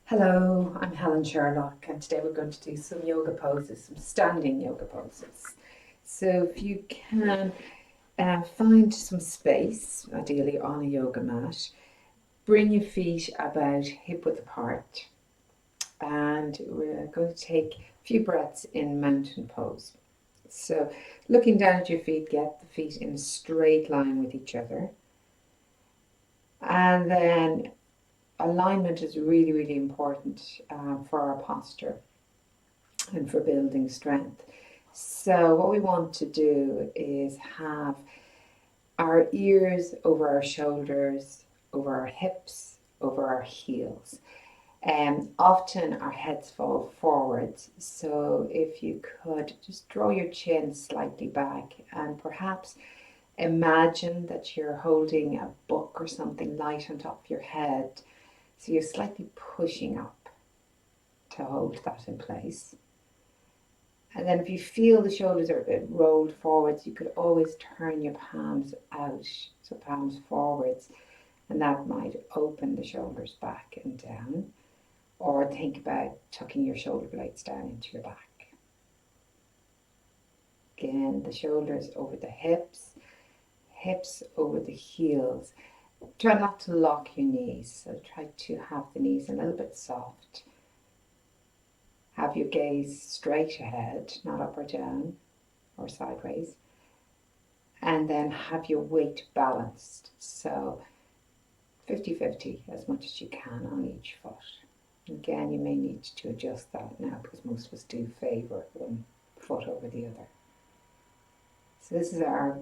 Hello, I'm Helen Sherlock, and today we're going to do some yoga poses, some standing yoga poses. So, if you can find some space, ideally on a yoga mat, bring your feet about hip width apart, and we're going to take a few breaths in mountain pose. So, looking down at your feet, get the feet in a straight line with each other, and then alignment is really, really important for our posture and for building strength. So, what we want to do is have our ears over our shoulders, over our hips, over our heels. And often our heads fall forwards. So, if you could just draw your chin slightly back and perhaps imagine that you're holding a book or something light on top of your head. So, you're slightly pushing up to hold that in place. And then if you feel the shoulders are a bit rolled forwards, you could always turn your palms out, so palms forwards, and that might open the shoulders back and down. Or think about tucking your shoulder blades down into your back. Again, the shoulders over the hips, hips over the heels. Try not to lock your knees, so try to have the knees a little bit soft. Have your gaze straight ahead, not up or down or sideways. And then have your weight balanced. So 50-50 as much as you can on each foot. Again, you may need to adjust that now because most of us do favour one foot over the other. So this is our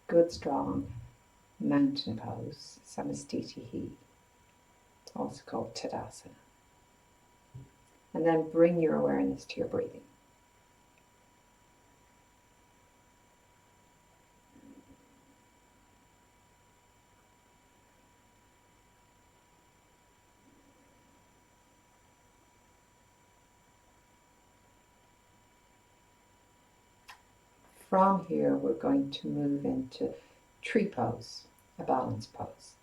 good strong mountain pose, Samastitihi, also called Tadasana. And then bring your awareness to your breathing. From here, we're going to move into tree pose, a balance pose.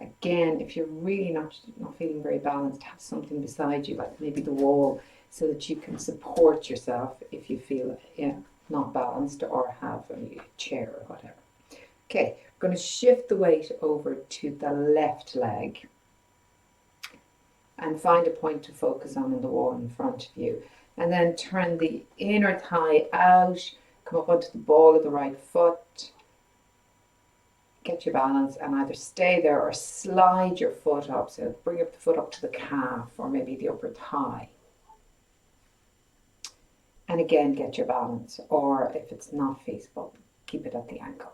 Again, if you're really not feeling very balanced, have something beside you, like maybe the wall, so that you can support yourself if you feel not balanced, or have a chair or whatever. Okay, I'm going to shift the weight over to the left leg and find a point to focus on in the wall in front of you. And then turn the inner thigh out, come up onto the ball of the right foot. Get your balance and either stay there or slide your foot up. So bring up the foot up to the calf or maybe the upper thigh. And again, get your balance. Or if it's not feasible, keep it at the ankle.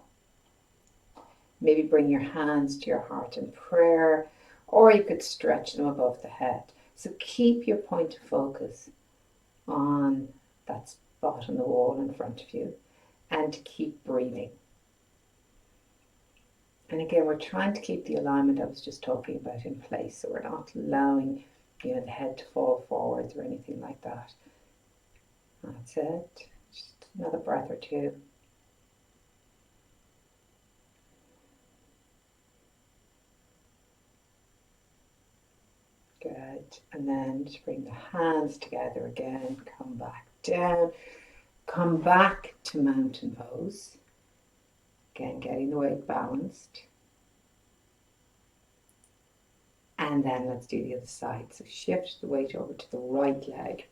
Maybe bring your hands to your heart in prayer, or you could stretch them above the head. So keep your point of focus on that spot on the wall in front of you and keep breathing. And again, we're trying to keep the alignment I was just talking about in place, so we're not allowing the head to fall forwards or anything like that. That's it. Just another breath or two. Good. And then just bring the hands together again. Come back down. Come back to mountain pose. Again, getting the weight balanced. And then let's do the other side. So shift the weight over to the right leg.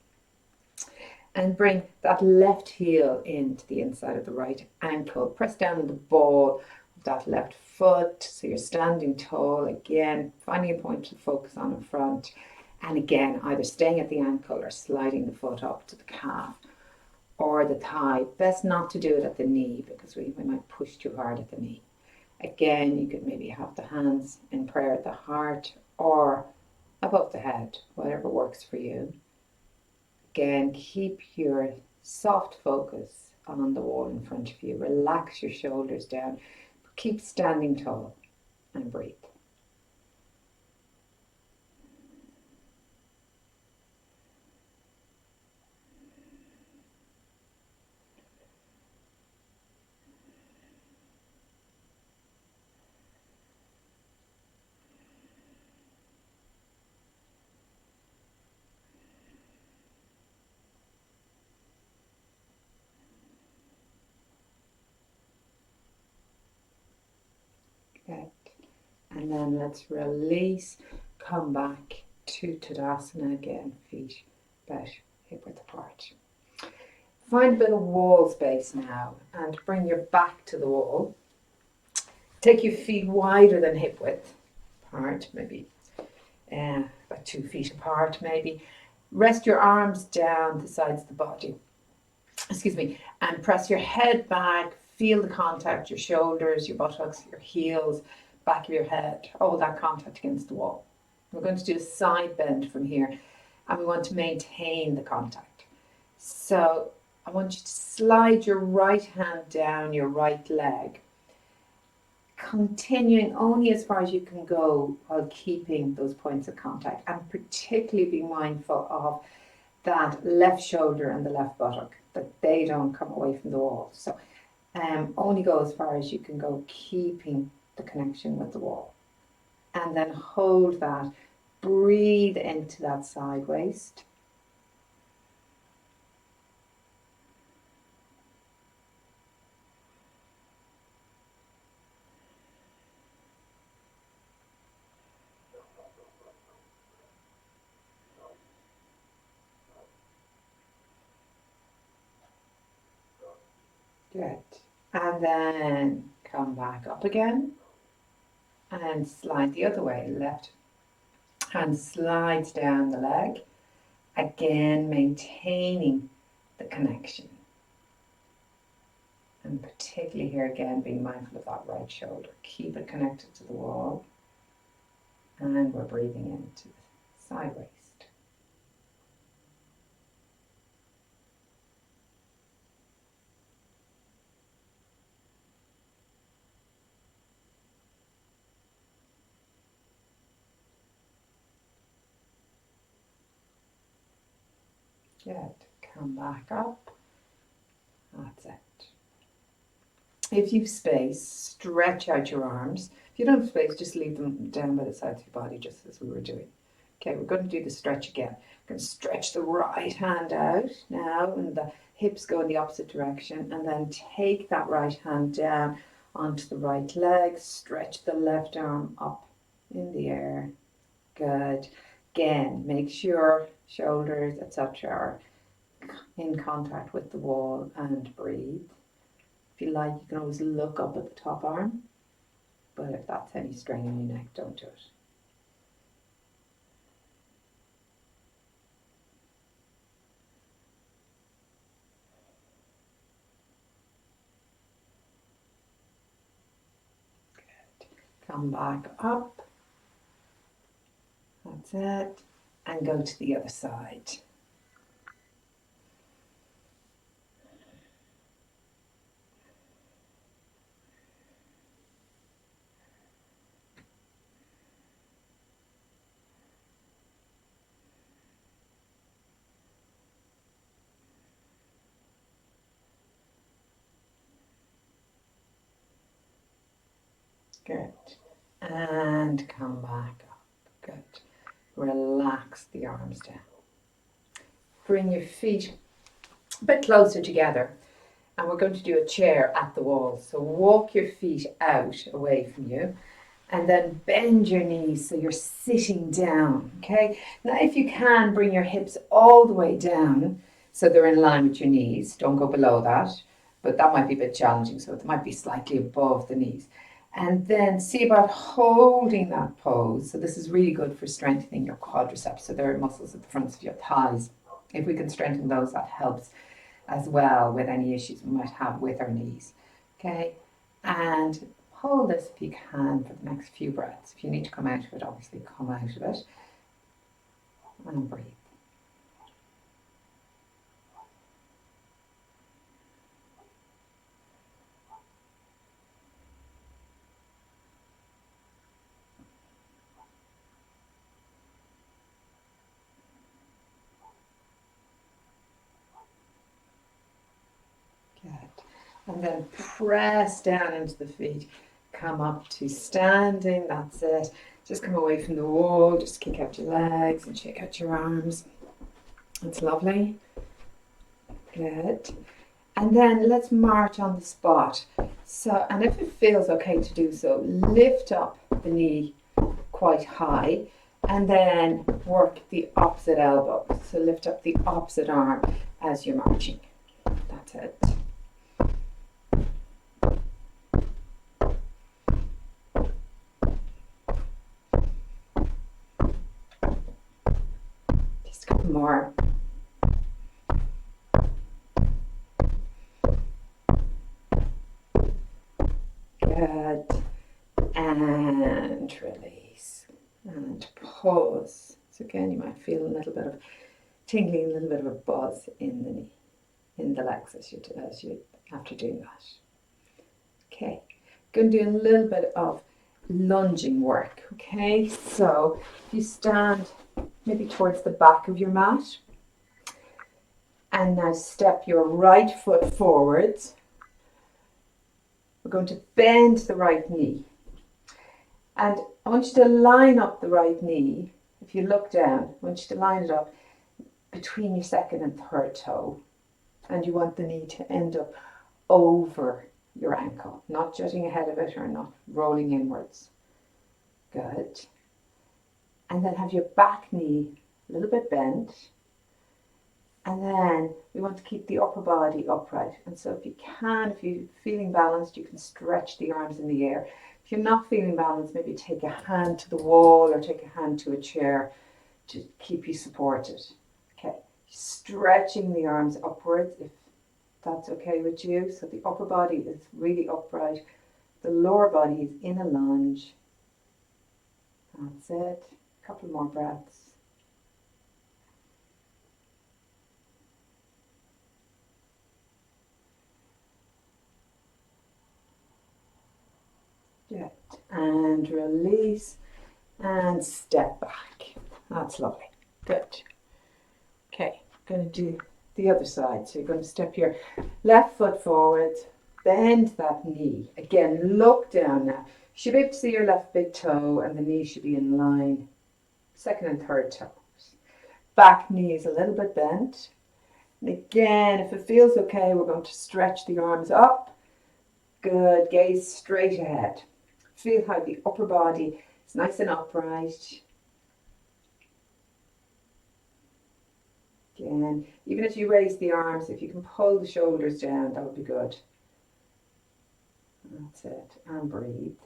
And bring that left heel into the inside of the right ankle. Press down on the ball of that left foot. So you're standing tall again, finding a point to focus on in front. And again, either staying at the ankle or sliding the foot up to the calf or the thigh. Best not to do it at the knee because we might push too hard at the knee. Again, you could maybe have the hands in prayer at the heart or above the head, whatever works for you. Again, keep your soft focus on the wall in front of you. Relax your shoulders down. Keep standing tall and breathe. And then let's release, come back to Tadasana again, feet about hip width apart. Find a bit of wall space now and bring your back to the wall. Take your feet wider than hip width apart, maybe about 2 feet apart maybe. Rest your arms down the sides of the body. Excuse me, and press your head back, feel the contact, your shoulders, your buttocks, your heels, back of your head, all that contact against the wall. We're going to do a side bend from here, and we want to maintain the contact. So I want you to slide your right hand down your right leg, continuing only as far as you can go while keeping those points of contact, and particularly be mindful of that left shoulder and the left buttock, that they don't come away from the wall. So only go as far as you can go, keeping the connection with the wall. And then hold that, breathe into that side waist. Good. And then come back up again and slide the other way. Left hand slides down the leg, again maintaining the connection. And particularly here again, being mindful of that right shoulder. Keep it connected to the wall. And we're breathing into the side waist. Good. Come back up. That's it. If you've space, stretch out your arms. If you don't have space, just leave them down by the sides of your body, just as we were doing. Okay, we're going to do the stretch again. We're going to stretch the right hand out now, and the hips go in the opposite direction, and then take that right hand down onto the right leg. Stretch the left arm up in the air. Good. Again, make sure shoulders, etc. are in contact with the wall, and breathe. If you like, you can always look up at the top arm, but if that's any strain on your neck, don't do it. Good. Come back up. That's it. And go to the other side. Good. And come back up. Good. Relax the arms down. Bring your feet a bit closer together, and we're going to do a chair at the wall. So walk your feet out away from you, and then bend your knees so you're sitting down. Okay. Now, if you can, bring your hips all the way down so they're in line with your knees. Don't go below that, but that might be a bit challenging, so it might be slightly above the knees. And then see about holding that pose. So this is really good for strengthening your quadriceps. So there are muscles at the fronts of your thighs. If we can strengthen those, that helps as well with any issues we might have with our knees. Okay, and hold this if you can for the next few breaths. If you need to come out of it, obviously come out of it. And breathe. And then press down into the feet. Come up to standing. That's it. Just come away from the wall. Just kick out your legs and shake out your arms. That's lovely. Good. And then let's march on the spot. So, and if it feels okay to do so, lift up the knee quite high and then work the opposite elbow. So lift up the opposite arm as you're marching. That's it. Just a couple more. Good. And release. And pause. So again, you might feel a little bit of tingling, a little bit of a buzz in the knee, in the legs as you after doing that. Okay, going to do a little bit of lunging work. Okay, so if you stand maybe towards the back of your mat, and now step your right foot forwards. We're going to bend the right knee. And I want you to line up the right knee. If you look down, I want you to line it up between your second and third toe. And you want the knee to end up over your ankle, not jutting ahead of it or not rolling inwards. Good. And then have your back knee a little bit bent. And then we want to keep the upper body upright. And so if you can, if you're feeling balanced, you can stretch the arms in the air. If you're not feeling balanced, maybe take a hand to the wall or take a hand to a chair to keep you supported. Okay, stretching the arms upwards if that's okay with you. So the upper body is really upright. The lower body is in a lunge. That's it. A couple more breaths. Good. And release and step back. That's lovely. Good. Okay, going to do the other side. So you're going to step your left foot forward, bend that knee. Again, look down now. You should be able to see your left big toe and the knee should be in line. Second and third toes. Back knee is a little bit bent. And again, if it feels okay, we're going to stretch the arms up. Good. Gaze straight ahead. Feel how the upper body is nice and upright. Again, even as you raise the arms, if you can pull the shoulders down, that would be good. That's it. And breathe.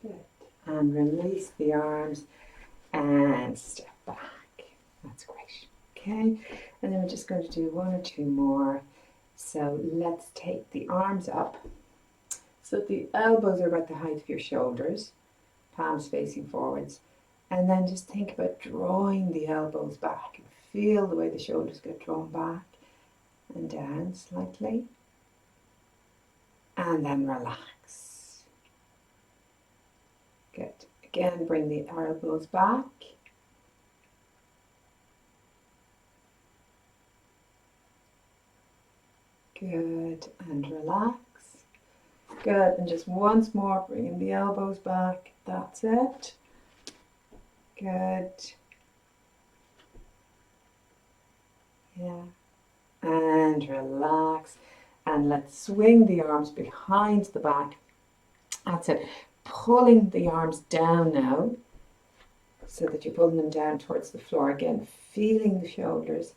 Good. And release the arms and step back. That's great. Okay. And then we're just going to do one or two more. So let's take the arms up. So the elbows are about the height of your shoulders, palms facing forwards. And then just think about drawing the elbows back and feel the way the shoulders get drawn back and down slightly. And then relax. Good. Again, bring the elbows back. Good. And relax. Good. And just once more, bringing the elbows back. That's it. Good. Yeah. And relax. And let's swing the arms behind the back. That's it. Pulling the arms down now, so that you're pulling them down towards the floor again, feeling the shoulders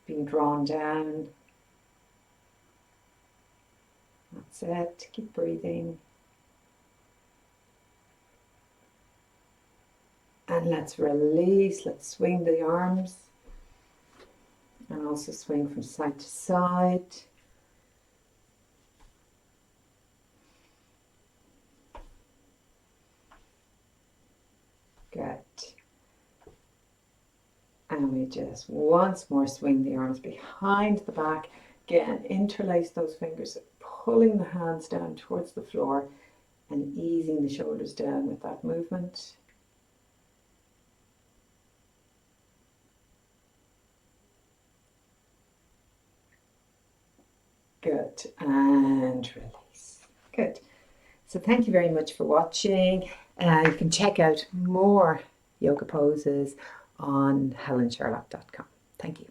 being drawn down. That's it. Keep breathing. And let's release. Let's swing the arms. And also swing from side to side. Good. And we just once more swing the arms behind the back. Again, interlace those fingers, pulling the hands down towards the floor and easing the shoulders down with that movement. Good, and release. Good. So thank you very much for watching. You can check out more yoga poses on HelenSherlock.com. Thank you.